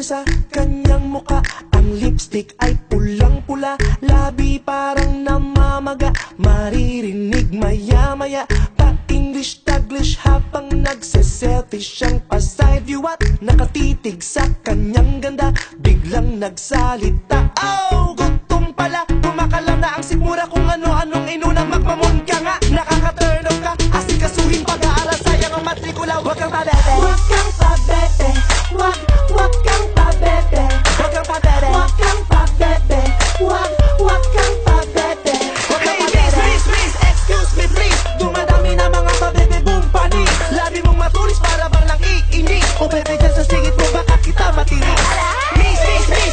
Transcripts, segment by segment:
sa kanyang muka. Ang lipstick ay pulang-pula, labi parang namamaga. Maririnig maya-maya pa-English, Taglish habang nagse-selfie siyang pa-side view at nakatitig sa kanyang ganda. Biglang nagsalita, oh, gutom pala. Kumakalam na ang sikmura kung ano-anong inuna. Magmamon ka nga, nakaka-turn off ka. Asikasuhin pag-aaral, sayang ang matrikula. Huwag kang pabebe, Huwag kang pabebe, huwag kang pabebe, huwag kang pabebe, huwag kang pabebe, huwag kang pabebe. Hey, miss, excuse me please. Dumadami na mga pabebe boom panis. Labi mong matulis para bang nang iinis. O bebe dyan sa singit mo baka kita matinis. Miss,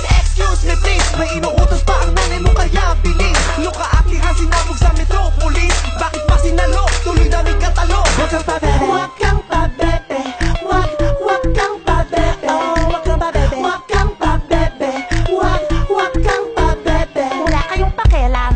excuse me please. May inuutos pa ang nanay mo kaya bilis. Luka akihan sinabog sa metropolis. Bakit pa sinalo? Tuloy daming katalo. Huwag kang pabebe, Huwag kang pabebe, huwag kang pabebe, huwag kang pabebe. huwag kang pabebe, huwag kang pabebe. Wala kayong pakialam.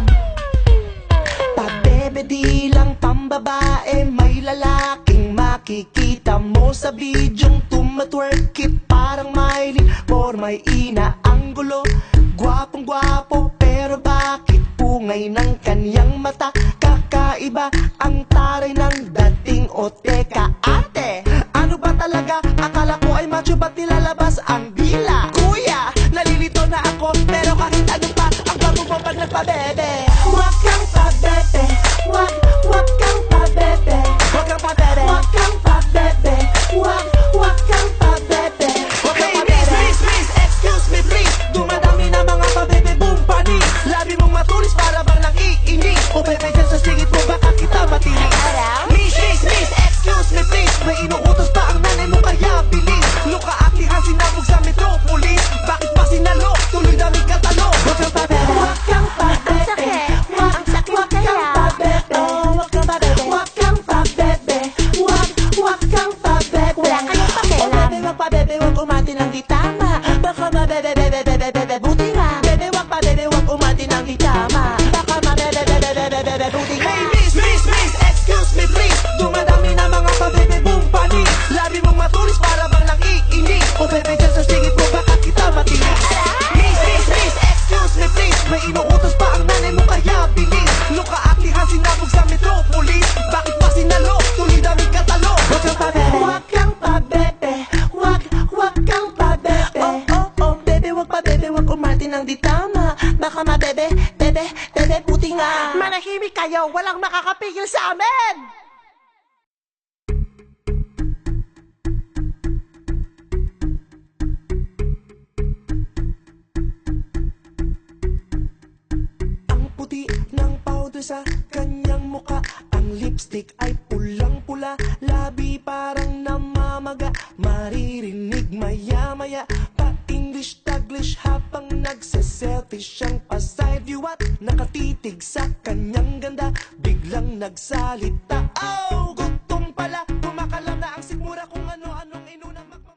Pabebe di lang pambabae, may lalaking makikita mo sa bidyong tumatwerk it. Parang Miley, por may inaanggulo. Gwapong-gwapo, pero bakit pungay ng kanyang mata? Kakaiba ang taray ng dating. O teka, ate, ano ba talaga? Akala ko ay macho, ba't nilalabas ang dila? Kuya, nalilito na ako, pero kahit ano pa, ang gwapo mo pag nagpabebe. Huwag kang pabebe, huwag kang pabebe, Huwag kang pabebe, huwag kang pabebe, huwag kang pabebe. Hey, miss, excuse me please. Dumadami na mga pabebe boom panis. Labi mong matulis para bang nang iinis. O bebe dyan sa singit mo baka kita matinis. Miss, excuse me please. May inuutos pa ang nanay mo kaya bilis. Luka akihan sinabog sa metropolis. Bakit pa sinalo? Tuloy daming katalo. Huwag kang pabebe, Huwag kang pabebe, ang sakit huwag kaya. kang pabebe, Oh, huwag kang pabebe. huwag kang pabebe, huwag kang pabebe. Wala kayong O pakialam. bebe, wag pa bebe, wag umati ng di tama. Baka mabebe, bebe, bebe, bebe, buti nga. Bebe, wag pa bebe, wag umati ng di tama. Baka mabebe, bebe, bebe, bebe, buti nga. Hey, miss, excuse me please. Dumadami na mga pabebe boom panis. Labi mong matulis para bang nang iinis. O bebe, dyan sa singit mo baka kita matinis. Miss, excuse me please. May inuutos pa ang nanay mo kaya bilis. Luka akihan sinabog sa metropolis. Bakit pa sinalo? Tuloy daming katalo. Huwag kang pabebe. Huwag kang pabebe, huwag kang pabebe. Oh, bebe, wag pa bebe, wag umati ng di tama. Baka mabebe, bebe, puti nga. Manahimik kayo, walang makakapigil sa amin! Ang puti ng powder sa kanyang muka. Ang lipstick ay pulang-pula, labi parang namamaga. Maririnig maya-maya pa-English, Taglish habang nagse-selfie siyang pa-side view at nakatitig sa kanyang ganda. Biglang nagsalita, oh,